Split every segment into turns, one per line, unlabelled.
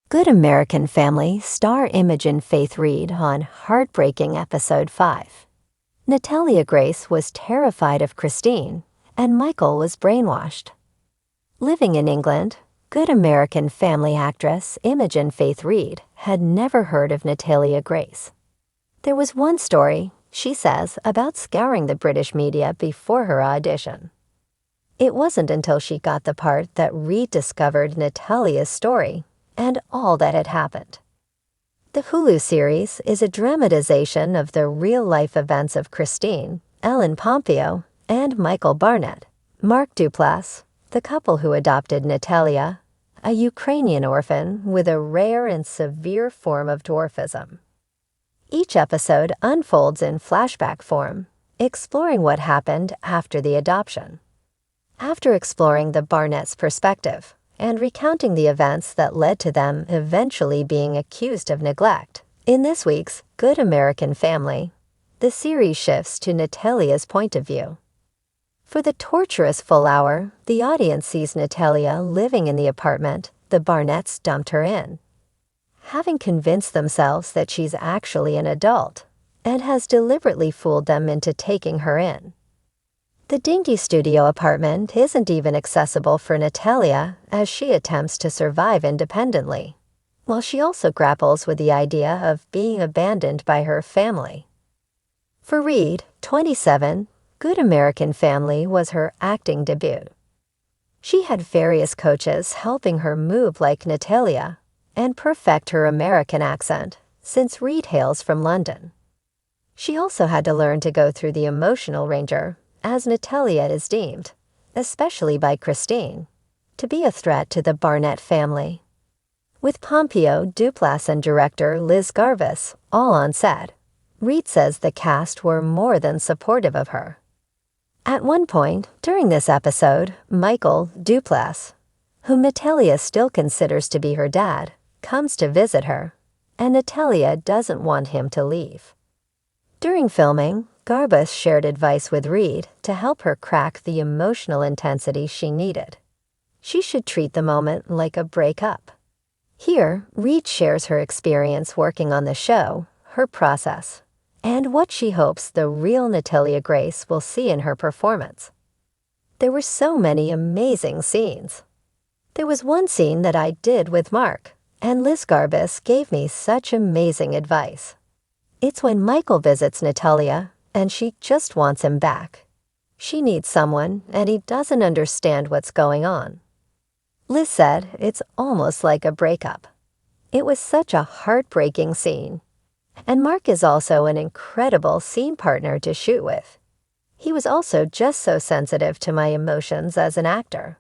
Good American Family star Imogen Faith Reid on heartbreaking episode 5. Natalia Grace was terrified of Christine, and Michael was brainwashed. Living in England, Good American Family actress Imogen Faith Reid had never heard of Natalia Grace. There was one story, she says, about scouring the British media before her audition. It wasn't until she got the part that Reid discovered Natalia's story and all that had happened. The Hulu series is a dramatization of the real-life events of Christine, Ellen Pompeo, and Michael Barnett, Mark Duplass, the couple who adopted Natalia, a Ukrainian orphan with a rare and severe form of dwarfism. Each episode unfolds in flashback form, exploring what happened after the adoption. After exploring the Barnett's perspective, and recounting the events that led to them eventually being accused of neglect. In this week's Good American Family, the series shifts to Natalia's point of view. For the torturous full hour, the audience sees Natalia living in the apartment the Barnetts dumped her in, having convinced themselves that she's actually an adult and has deliberately fooled them into taking her in. The dingy studio apartment isn't even accessible for Natalia as she attempts to survive independently, while she also grapples with the idea of being abandoned by her family. For Reid, 27, Good American Family was her acting debut. She had various coaches helping her move like Natalia and perfect her American accent, since Reid hails from London. She also had to learn to go through the emotional ranger, as Natalia is deemed, especially by Christine, to be a threat to the Barnett family. With Pompeo, Duplass, and director Liz Garvis all on set, Reid says the cast were more than supportive of her. At one point during this episode, Michael Duplass, whom Natalia still considers to be her dad, comes to visit her, and Natalia doesn't want him to leave. During filming, Garvis shared advice with Reid to help her crack the emotional intensity she needed. She should treat the moment like a breakup. Here, Reid shares her experience working on the show, her process, and what she hopes the real Natalia Grace will see in her performance. There were so many amazing scenes. There was one scene that I did with Mark, and Liz Garvis gave me such amazing advice. It's when Michael visits Natalia, and she just wants him back. She needs someone, and he doesn't understand what's going on. Liz said it's almost like a breakup. It was such a heartbreaking scene. And Mark is also an incredible scene partner to shoot with. He was also just so sensitive to my emotions as an actor.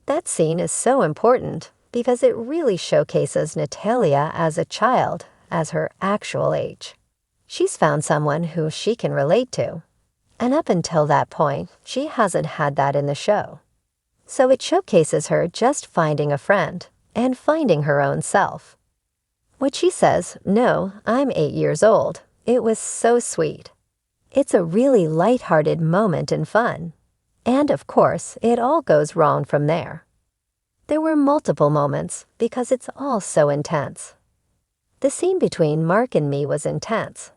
That scene is so important because it really showcases Natalia as a child, as her actual age. She's found someone who she can relate to, and up until that point, she hasn't had that in the show. So it showcases her just finding a friend and finding her own self. When she says, "No, I'm 8 years old," it was so sweet. It's a really lighthearted moment and fun. And of course, it all goes wrong from there. There were multiple moments because it's all so intense. The scene between Mark and me was intense.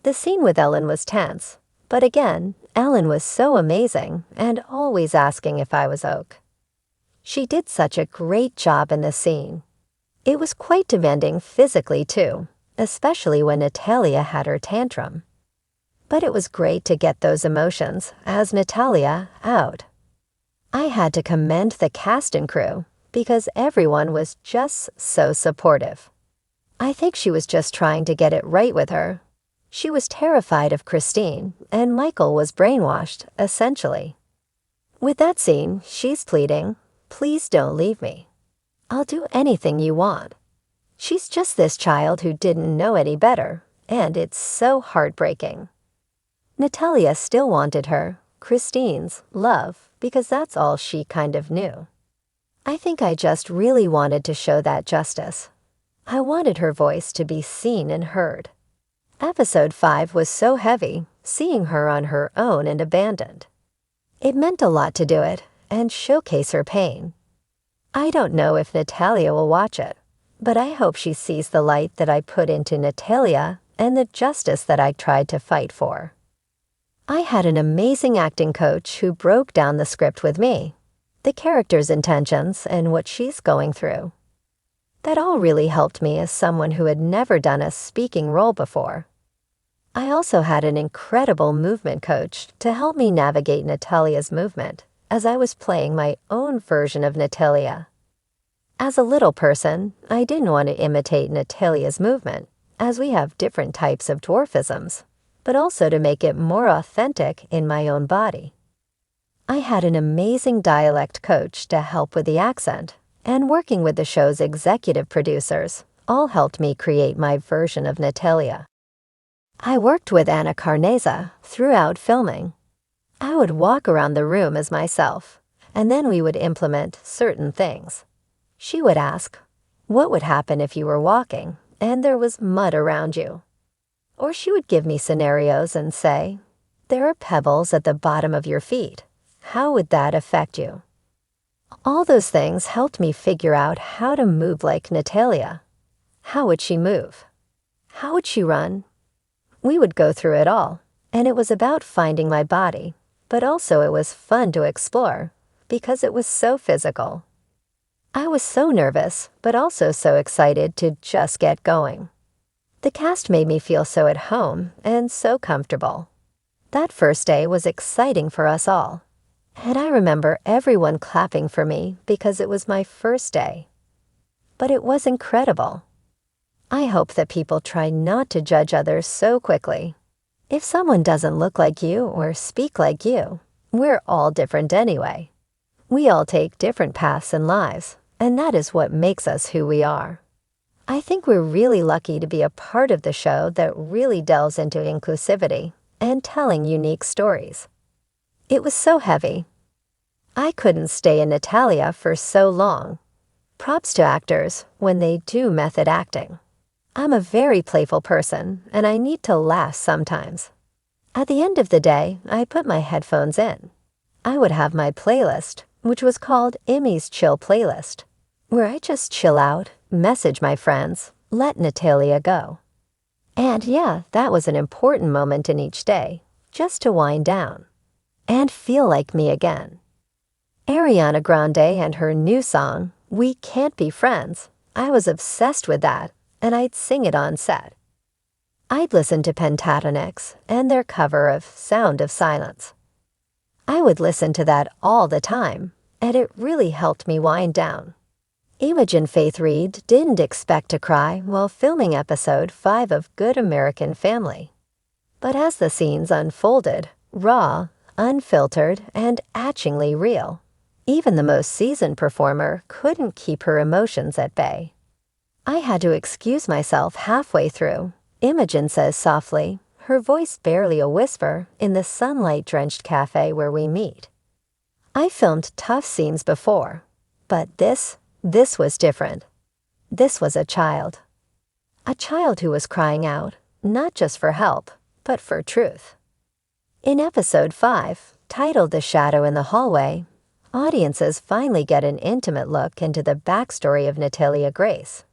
The scene with Ellen was tense, but again, Ellen was so amazing and always asking if I was okay. She did such a great job in the scene. It was quite demanding physically too, especially when Natalia had her tantrum. But it was great to get those emotions, as Natalia, out. I had to commend the cast and crew because everyone was just so supportive. I think she was just trying to get it right with her. She was terrified of Christine, and Michael was brainwashed, essentially. With that scene, she's pleading, "Please don't leave me. I'll do anything you want." She's just this child who didn't know any better, and it's so heartbreaking. Natalia still wanted her, Christine's, love because that's all she kind of knew. I think I just really wanted to show that justice. I wanted her voice to be seen and heard. Episode 5 was so heavy, seeing her on her own and abandoned. It meant a lot to do it and showcase her pain. I don't know if Natalia will watch it, But I hope she sees the light that I put into Natalia and the justice that I tried to fight for. I had an amazing acting coach who broke down the script with me, the character's intentions and what she's going through. That all really helped me as someone who had never done a speaking role before. I also had an incredible movement coach to help me navigate Natalia's movement as I was playing my own version of Natalia. As a little person, I didn't want to imitate Natalia's movement, as we have different types of dwarfisms, but also to make it more authentic in my own body. I had an amazing dialect coach to help with the accent, and working with the show's executive producers all helped me create my version of Natalia. I worked with Anna Carneza throughout filming. I would walk around the room as myself, and then we would implement certain things. She would ask, what would happen if you were walking and there was mud around you? Or she would give me scenarios and say, there are pebbles at the bottom of your feet. How would that affect you? All those things helped me figure out how to move like Natalia. How would she move? How would she run? We would go through it all, and it was about finding my body, but also it was fun to explore because it was so physical. I was so nervous, but also so excited to just get going. The cast made me feel so at home and so comfortable. That first day was exciting for us all, and I remember everyone clapping for me because it was my first day. But it was incredible. I hope that people try not to judge others so quickly. If someone doesn't look like you or speak like you, we're all different anyway. We all take different paths in lives, and that is what makes us who we are. I think we're really lucky to be a part of the show that really delves into inclusivity and telling unique stories. It was so heavy. I couldn't stay in Natalia for so long. Props to actors when they do method acting. I'm a very playful person, and I need to laugh sometimes. At the end of the day, I put my headphones in. I would have my playlist, which was called Imi's Chill Playlist, where I just chill out, message my friends, let Natalia go. And yeah, that was an important moment in each day, just to wind down and feel like me again. Ariana Grande and her new song, We Can't Be Friends, I was obsessed with that, and I'd sing it on set. I'd listen to Pentatonix and their cover of Sound of Silence. I would listen to that all the time, and it really helped me wind down. Imogen Faith Reid didn't expect to cry while filming episode 5 of Good American Family. But as the scenes unfolded, raw, unfiltered, and etchingly real, even the most seasoned performer couldn't keep her emotions at bay. I had to excuse myself halfway through, Imogen says softly, her voice barely a whisper, in the sunlight-drenched cafe where we meet. I filmed tough scenes before, but this was different. This was a child. A child who was crying out, not just for help, but for truth. In episode 5, titled The Shadow in the Hallway, audiences finally get an intimate look into the backstory of Natalia Grace,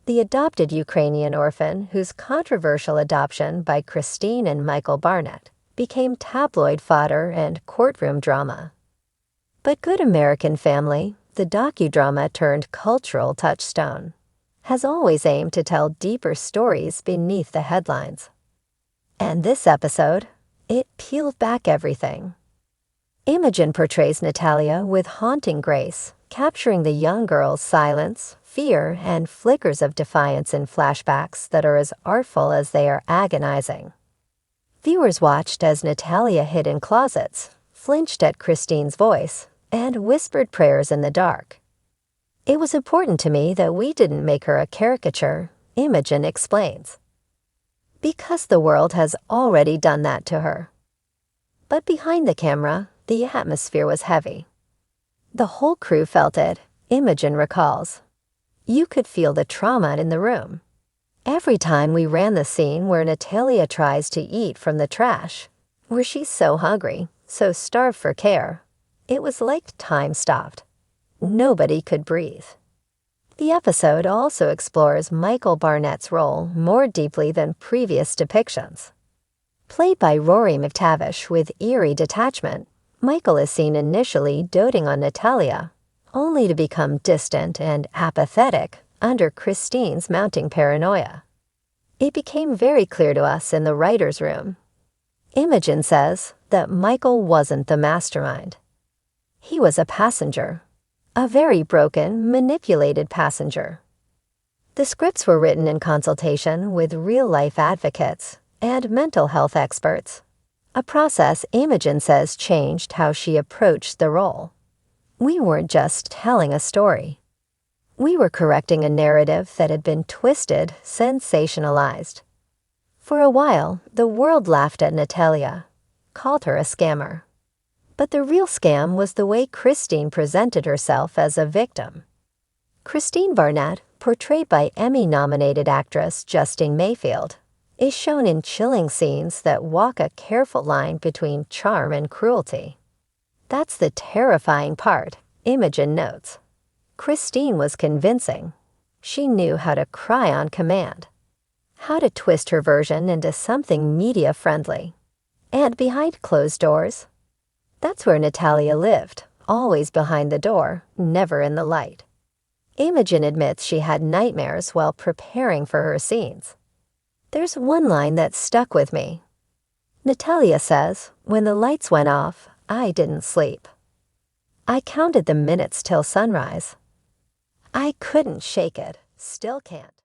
the adopted Ukrainian orphan whose controversial adoption by Christine and Michael Barnett became tabloid fodder and courtroom drama. But Good American Family, the docudrama turned cultural touchstone, has always aimed to tell deeper stories beneath the headlines. And this episode, it peeled back everything. Imogen portrays Natalia with haunting grace, capturing the young girl's silence, fear, and flickers of defiance in flashbacks that are as artful as they are agonizing. Viewers watched as Natalia hid in closets, flinched at Christine's voice, and whispered prayers in the dark. It was important to me that we didn't make her a caricature, Imogen explains, because the world has already done that to her. But behind the camera, the atmosphere was heavy. The whole crew felt it, Imogen recalls. You could feel the trauma in the room. Every time we ran the scene where Natalia tries to eat from the trash, where she's so hungry, so starved for care, it was like time stopped. Nobody could breathe. The episode also explores Michael Barnett's role more deeply than previous depictions. Played by Rory McTavish with eerie detachment, Michael is seen initially doting on Natalia, only to become distant and apathetic under Christine's mounting paranoia. It became very clear to us in the writer's room. Imogen says that Michael wasn't the mastermind. He was a passenger, a very broken, manipulated passenger. The scripts were written in consultation with real-life advocates and mental health experts, a process Imogen says changed how she approached the role. We weren't just telling a story. We were correcting a narrative that had been twisted, sensationalized. For a while, the world laughed at Natalia, called her a scammer. But the real scam was the way Christine presented herself as a victim. Christine Barnett, portrayed by Emmy-nominated actress Justine Mayfield, is shown in chilling scenes that walk a careful line between charm and cruelty. That's the terrifying part, Imogen notes. Christine was convincing. She knew how to cry on command, how to twist her version into something media-friendly. And behind closed doors, that's where Natalia lived, always behind the door, never in the light. Imogen admits she had nightmares while preparing for her scenes. There's one line that stuck with me. Natalia says, "When the lights went off, I didn't sleep. I counted the minutes till sunrise. I couldn't shake it, still can't."